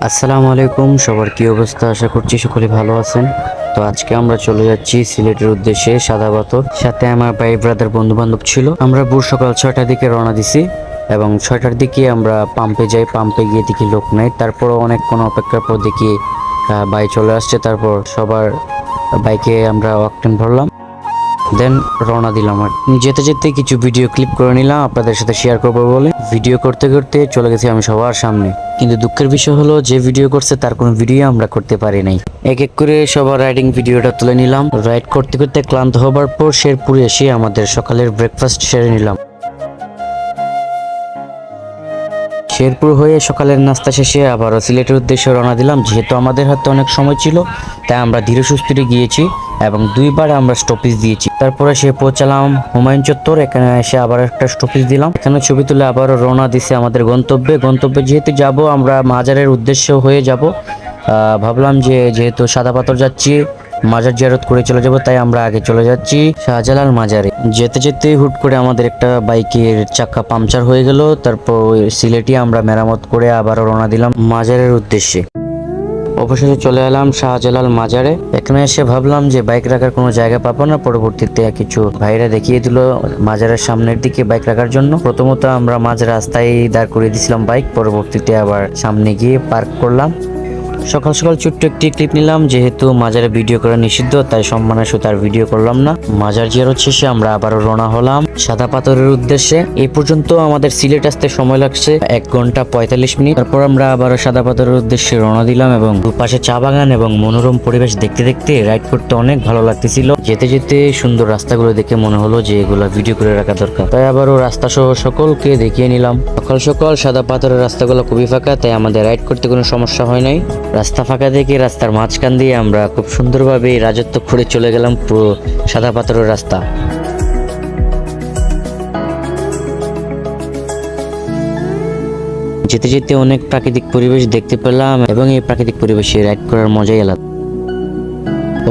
আসসালামু আলাইকুম, সবার কি অবস্থা? আশা করছি সকলে ভালো আছেন। তো আজকে আমরা চলে যাচ্ছি সিলেটের উদ্দেশ্যে সাদা পাথর। সাথে আমার ভাই ব্রাদার বন্ধু বান্ধব ছিল। আমরা ভোর সকাল 6টার দিকে রওনা দিছি এবং 6টার দিকে আমরা পাম্পে যাই। পাম্পে গিয়ে দেখি লোক নাই, তারপর অনেকক্ষণ অপেক্ষার পর দেখি ভাই চলে আসছে। তারপর সবার বাইকে আমরা অকটেন ভরলাম, দেন রওনা দিলাম। আর যেতে যেতে কিছু ভিডিও ক্লিপ করে নিলাম আপনাদের সাথে শেয়ার করবো বলে। ভিডিও করতে করতে চলে গেছি আমি সবার সামনে, কিন্তু দুঃখের বিষয় হলো যে ভিডিও করছে তার কোনো ভিডিও আমরা করতে পারি নাই। এক এক করে সবার রাইডিং ভিডিওটা তুলে নিলাম। রাইড করতে করতে ক্লান্ত হবার পর শেরপুরে এসে আমাদের সকালের ব্রেকফাস্ট সেরে নিলাম। শেরপুর হয়ে সকালের নাস্তা শেষে আবারও সিলেটের উদ্দেশ্যে রওনা দিলাম। যেহেতু আমাদের হাতে অনেক সময় ছিল, তাই আমরা ধীরে সুস্থিরে গিয়েছি এবং দুইবার আমরা স্টপেজ দিয়েছি। তারপরে সে পৌঁছালাম হুমায়ুন চত্বর। এখানে এসে আবার একটা স্টপেজ দিলাম। এখানে ছবি তুলে আবারও রওনা দিছে আমাদের গন্তব্যে যেহেতু যাব আমরা মাজারের উদ্দেশ্য হয়ে যাব। ভাবলাম যে যেহেতু সাদা পাথর যাচ্ছি, মাজার জিয়ারত করে চলে যাব, তাই আমরা আগে চলে যাচ্ছি শাহজালাল মাজারে। যেতে যেতে হুট করে আমাদের একটা বাইকের চাকা পাংচার হয়ে গেল। তারপর সিলেটে আমরা মেরামত করে আবার রওনা দিলাম মাজারের উদ্দেশ্যে। অবশেষে চলে এলাম শাহজালাল মাজারে। এখানে এসে ভাবলাম যে বাইক রাখার কোনো জায়গা পাবো না। পরবর্তীতে কিছু ভাইরা দেখিয়ে দিল মাজারের সামনের দিকে বাইক রাখার জন্য। প্রথমত আমরা মাঝ রাস্তায় দাঁড় করিয়ে দিয়েছিলাম বাইক, পরবর্তীতে আবার সামনে গিয়ে পার্ক করলাম। সকাল সকাল ছোট্ট একটি ক্লিপ নিলাম, যেহেতু মাজারে ভিডিও করা নিষিদ্ধ তাই সম্মানের সাথে আর ভিডিও করলাম না। মাজার জিয়ারত শেষে আমরা আবারও রওনা হলাম সাদা পাথরের উদ্দেশ্যে। এই পর্যন্ত আমাদের সিলেট আসতে সময় লাগছে 1 ঘন্টা 45 মিনিট। তারপর আমরা আবারও সাদা পাথরের উদ্দেশ্যে রওনা দিলাম এবং দুপাশে চা বাগান এবং মনোরম পরিবেশ দেখতে দেখতে রাইড করতে অনেক ভালো লাগতেছিল। যেতে যেতে সুন্দর রাস্তাগুলো দেখে মনে হলো যে এগুলো ভিডিও করে রাখা দরকার, তাই আবারও রাস্তা সহ সকলকে দেখিয়ে নিলাম। সকাল সকাল সাদা পাথরের রাস্তাগুলো খুবই ফাঁকা, তাই আমাদের রাইড করতে কোনো সমস্যা হয় নাই। রাস্তা ফাঁকা দেখে রাস্তার মাঝখান দিয়ে আমরা খুব সুন্দরভাবে রাজত্ব করে চলে গেলাম পুরো সাদা পাথরের রাস্তা। যেতে যেতে অনেক প্রাকৃতিক পরিবেশ দেখতে পেলাম এবং এই প্রাকৃতিক পরিবেশে রাইড করার মজাই আলাদা।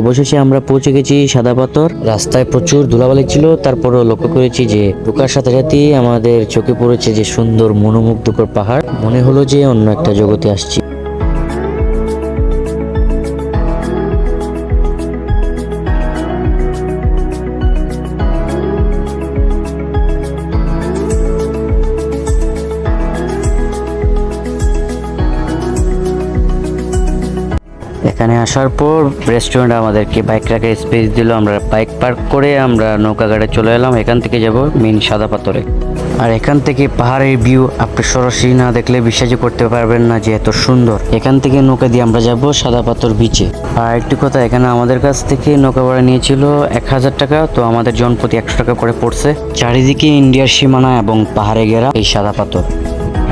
অবশেষে আমরা পৌঁছে গেছি সাদা পাথর। রাস্তায় প্রচুর ধুলাবালি ছিল, তারপরও লক্ষ্য করেছি যে ঢোকার সাথে সাথে আমাদের চোখে পড়েছে যে সুন্দর মনোমুগ্ধকর পাহাড়। মনে হলো যে অন্য একটা জগতে আসছি। এখানে আসার পর রেস্টুরেন্ট আমাদেরকে বাইক রাখার স্পেস দিল। আমরা বাইক পার্ক করে আমরা নৌকা ঘাটে চলে এলাম। এখান থেকে যাব মেইন সাদা পাথরে। আর এখান থেকে পাহাড়ের ভিউ আপনি সরাসরি না দেখলে বিশ্বাসই করতে পারবেন না যে এত সুন্দর। এখান থেকে নৌকা দিয়ে আমরা যাব সাদা পাথর বিচে। আর একটি কথা, এখানে আমাদের কাছ থেকে নৌকা ভাড়া নিয়েছিল 1000 টাকা, তো আমাদের জনপ্রতি 100 টাকা করে পড়ছে। চারিদিকে ইন্ডিয়ার সীমানা এবং পাহাড়ে ঘেরা এই সাদা পাথর।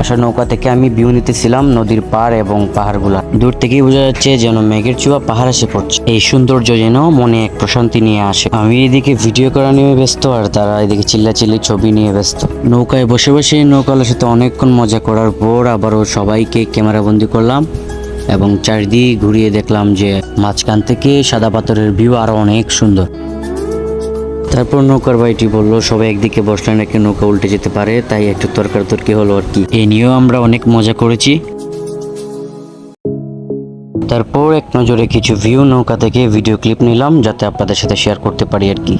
আসলে নৌকা থেকে আমি ভিউ নিতেছিলাম নদীর পাড় এবং পাহাড়গুলা। দূর থেকেই বোঝা যাচ্ছে যেন মেঘের চূড়া পাহাড় এসে পড়ছে। এই সৌন্দর্য যেন মনে এক প্রশান্তি নিয়ে আসে। আমি এদিকে ভিডিও করা নিয়ে ব্যস্ত আর তারা এদিকে চিল্লাচিল্লি ছবি নিয়ে ব্যস্ত। নৌকায় বসে বসে নৌকার সাথে অনেকক্ষণ মজা করার পর আবারও সবাইকে ক্যামেরা বন্দি করলাম এবং চারিদিক ঘুরিয়ে দেখলাম যে মাঝখান থেকে সাদা পাথরের ভিউ আরো অনেক সুন্দর। তারপর নৌকার ভাইটি বললো সবাই একদিকে বসলে নাকি নৌকা উল্টে যেতে পারে, তাই একটু তর্কাতর্কি হলো আর কি। এ নিয়েও আমরা অনেক মজা করেছি। তারপর এক নজরে কিছু ভিউ নৌকা থেকে ভিডিও ক্লিপ নিলাম, যাতে আপনাদের সাথে শেয়ার করতে পারি আর কি।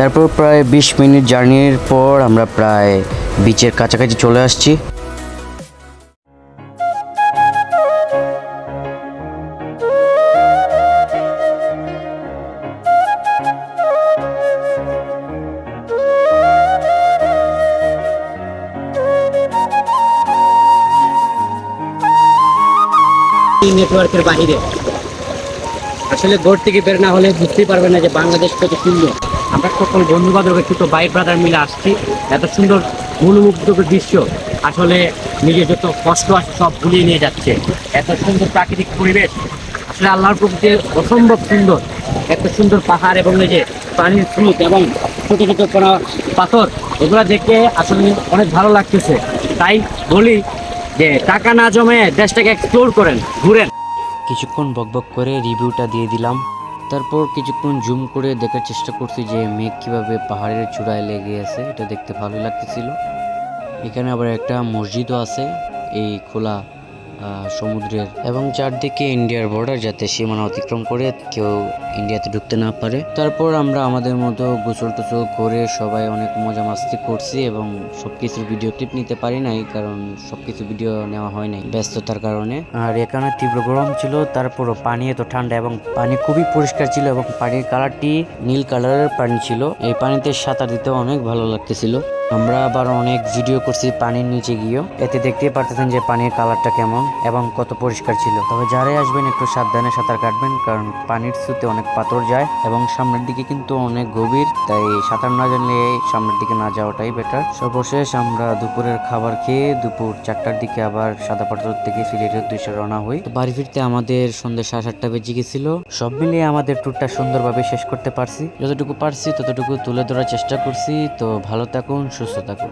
তারপর প্রায় 20 মিনিট জার্নির পর আমরা প্রায় বিচের কাছাকাছি চলে আসছি। নেটওয়ার্কের বাইরে আসলে ঘর থেকে বের না হলে বুঝতেই পারবেন না যে বাংলাদেশ কত সুন্দর। আমরা সকল বন্ধু বান্ধব ছোট ভাই ব্রাদার মিলে আসছি। এত সুন্দর মনোমুগ্ধকর দৃশ্য। আসলে নিজের যত কষ্ট আছে সব ভুলিয়ে নিয়ে যাচ্ছে। এত সুন্দর প্রাকৃতিক পরিবেশ, আসলে আল্লাহর প্রকৃতি অসম্ভব সুন্দর। এত সুন্দর পাহাড় এবং এই যে পানির স্রোত এবং ছোট ছোট কোনো পাথর, এগুলো দেখে আসলে অনেক ভালো লাগতেছে। তাই বলি যে টাকা না জমে দেশটাকে এক্সপ্লোর করেন, ঘুরেন। কিছুক্ষণ বকবক করে রিভিউটা দিয়ে দিলাম। তারপর কিছুক্ষণ জুম করে দেখার চেষ্টা করছি যে মেঘ কিভাবে পাহাড়ের চূড়ায় লেগে আছে, এটা দেখতে ভালো লাগতেছিল। এখানে আবার একটা মসজিদও আছে এই খোলা সমুদ্রের, এবং চারদিকে ইন্ডিয়ার বর্ডার, যাতে সীমানা অতিক্রম করে কেউ ইন্ডিয়াতে ঢুকতে না পারে। তারপর আমরা আমাদের মতো গোসল টোসল করে সবাই অনেক মজা মাস্তি করছি, এবং সবকিছুর ভিডিও ক্লিপ নিতে পারি নাই, কারণ সবকিছু ভিডিও নেওয়া হয় নাই ব্যস্ততার কারণে। আর এখানে তীব্র গরম ছিল, তারপরও পানি এত ঠান্ডা এবং পানি খুবই পরিষ্কার ছিল, এবং পানির কালারটি নীল কালারের পানি ছিল। এই পানিতে সাঁতার দিতে অনেক ভালো লাগতেছিল। আমরা আবার অনেক ভিডিও করছি পানির নিচে গিয়েও, এতে দেখতেই পারতেছেন যে পানির কালারটা কেমন এবং কত পরিষ্কার ছিল। তবে যারাই আসবেন একটু সাবধানে সাঁতার কাটবেন, কারণ পানির স্রোতে অনেক পাথর যায় এবং সামনের দিকে কিন্তু অনেক গভীর, তাই সাঁতার না জানলে সামনের দিকে না যাওয়াটাই বেটার। সর্বশেষ আমরা দুপুরের খাবার খেয়ে দুপুর 4টার দিকে আবার সাদা পাথর থেকে সিলেটের উদ্দেশ্যে রওনা হই। তো বাড়ি ফিরতে আমাদের সন্ধ্যে 7:30 বেজে গেছিল। সব মিলিয়ে আমাদের ট্যুরটা সুন্দরভাবে শেষ করতে পারছি, যতটুকু পারছি ততটুকু তুলে ধরার চেষ্টা করছি। তো ভালো থাকুন, সুস্থ থাকুন।